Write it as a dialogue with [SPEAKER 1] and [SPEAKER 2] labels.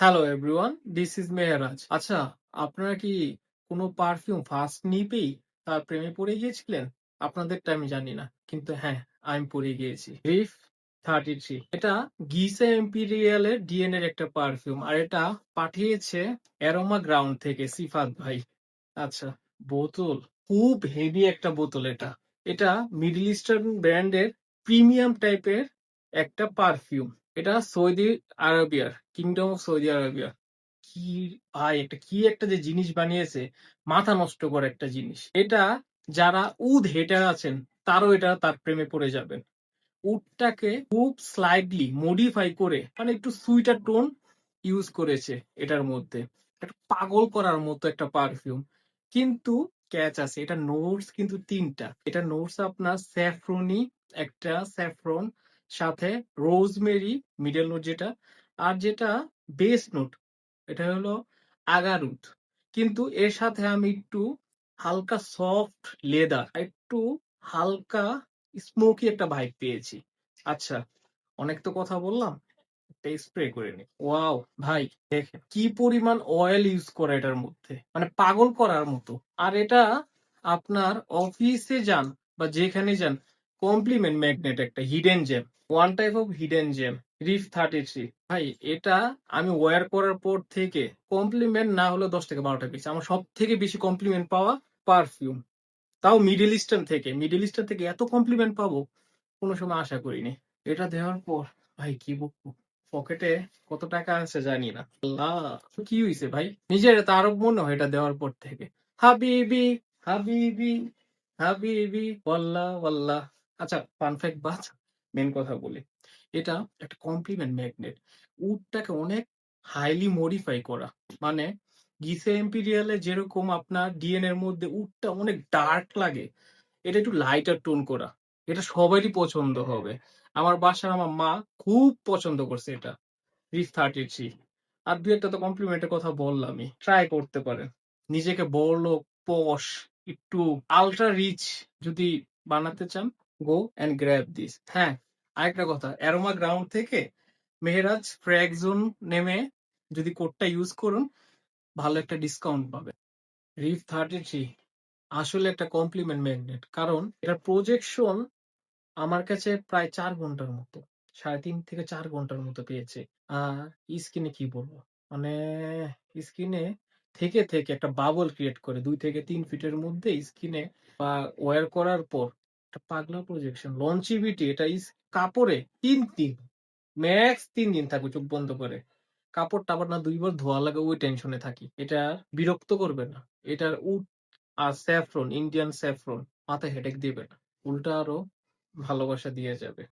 [SPEAKER 1] Hello everyone, this is Mehraj. আচ্ছা, আপনারা কি কোনো পারফিউম ফার্স্ট নিপেই তার প্রেমে পড়ে গিয়েছিলেন? আপনাদেরটা আমি জানি না, কিন্তু হ্যাঁ, আমি পড়ে গিয়েছি। রিফ 33 এটা গিসা এম্পিরিয়াল এর ডিএন এর একটা পারফিউম, আর এটা পাঠিয়েছে অ্যারোমা গ্রাউন্ড থেকে সিফাত ভাই। আচ্ছা, বোতল খুব হেভি একটা বোতল। এটা এটা মিডল ইস্টার্ন ব্র্যান্ডের প্রিমিয়াম টাইপের একটা পারফিউম। এটা সৌদি আরবিয়ার, কিংডম অফ সৌদি আরবিয়া। কি ভাই, একটা কি একটা যে জিনিস বানিয়েছে, মাথা নষ্ট করে একটা জিনিস এটা। যারা উদ হেটার আছেন তারও এটা তার প্রেমে পড়ে যাবেন। উডটাকে খুব স্লাইডলি মডিফাই করে, মানে একটু সুইটার টোন ইউজ করেছে এটার মধ্যে। একটা পাগল করার মতো একটা পারফিউম, কিন্তু ক্যাচ আছে। এটা নোটস কিন্তু তিনটা। এটা নোটস আপনার স্যাফরনি, একটা স্যাফরন, সাথে রোজমেরি মিডল নোট যেটা, আর যেটা বেস নোট এটা হলো আগারুত। কিন্তু এর সাথে আমি একটু হালকা সফট লেদার, একটু হালকা স্মোকি একটা ভাইব পেয়েছি। আচ্ছা, অনেক তো কথা বললাম, একটা স্প্রে করে নি। ওয়াও ভাই, দেখেন কি পরিমাণ অয়েল ইউজ করা এটার মধ্যে, মানে পাগল করার মতো। আর এটা আপনার অফিসে যান বা যেখানে যান, কমপ্লিমেন্ট ম্যাগনেট, একটা hidden gem, one type of hidden gem. Reef 33 ভাই, এটা আমি ওয়্যার করার পর থেকে কমপ্লিমেন্ট না হলে 10 থেকে 12টা পেয়েছি। আমার সব থেকে বেশি কমপ্লিমেন্ট পাওয়া পারফিউম, তাও মিডল ইস্টার্ন থেকে। মিডল ইস্টার্ন থেকে এত কমপ্লিমেন্ট পাবো কোনো সময় আশা করিনি। এটা দেওয়ার পর ভাই কি বলবো, পকেটে কত টাকা আছে জানি না। আল্লাহ, কি হইছে ভাই, নিজের তো আরো মনে হয় এটা দেওয়ার পর থেকে। হাবিবি, হাবিবি, হাবিবি, ওয়াল্লাহ ওয়াল্লাহ। আচ্ছা, ফান ফ্যাক্ট বাদ, মেন কথা বলি। এটা একটা কমপ্লিমেন্ট ম্যাগনেট। উডটাকে অনেক হাইলি মডিফাই করা, মানে গিসে এম্পিরিয়ালে যেরকম আপনার ডিএন এর মধ্যে উডটা অনেক ডার্ক লাগে, এটা একটু লাইটার টোন করা। এটা সবারই পছন্দ হবে। আমার বাসার আমার মা খুব পছন্দ করছে এটা, রিফ 33। আর দু একটা তো কমপ্লিমেন্টের কথা বললামই, ট্রাই করতে পারেন। নিজেকে বড়লোক, পশ, একটু আলট্রা রিচ যদি বানাতে চান, গো অ্যান্ড গ্র্যাব দিস। হ্যাঁ, আরেকটা কথা, অ্যারোমা গ্রাউন্ড থেকে মেহেরাজ ফ্র্যাগ জোন নেমে যদি কোডটা ইউজ করুন, ভালো একটা ডিসকাউন্ট পাবে। রিফ 33 আসলে একটা কমপ্লিমেন্ট ম্যাগনেট, কারণ এটার প্রজেকশন আমার কাছে প্রায় 4 ঘন্টার মতো, 3.5 থেকে 4 ঘন্টার মতো পেয়েছে। আর স্কিনে কি বলবো, মানে স্কিনে থেকে থেকে একটা বাবল ক্রিয়েট করে 2 থেকে 3 ফিটের মধ্যে স্কিনে বা ওয়্যার করার পর একটা পাগলা প্রজেকশন লঞ্চিভিটি। এটা কাপড়ে 3 দিন, ম্যাক্স 3 দিন থাকবে চোখ বন্ধ করে। কাপড়টা আবার না 2 বার ধোয়া লাগে, ওই টেনশনে থাকি। এটা বিরক্ত করবে না। এটার উড আর স্যাফরন, ইন্ডিয়ান স্যাফরন মাথায় হেডেক দিবে না, উল্টা আরো ভালোবাসা দিয়ে যাবে।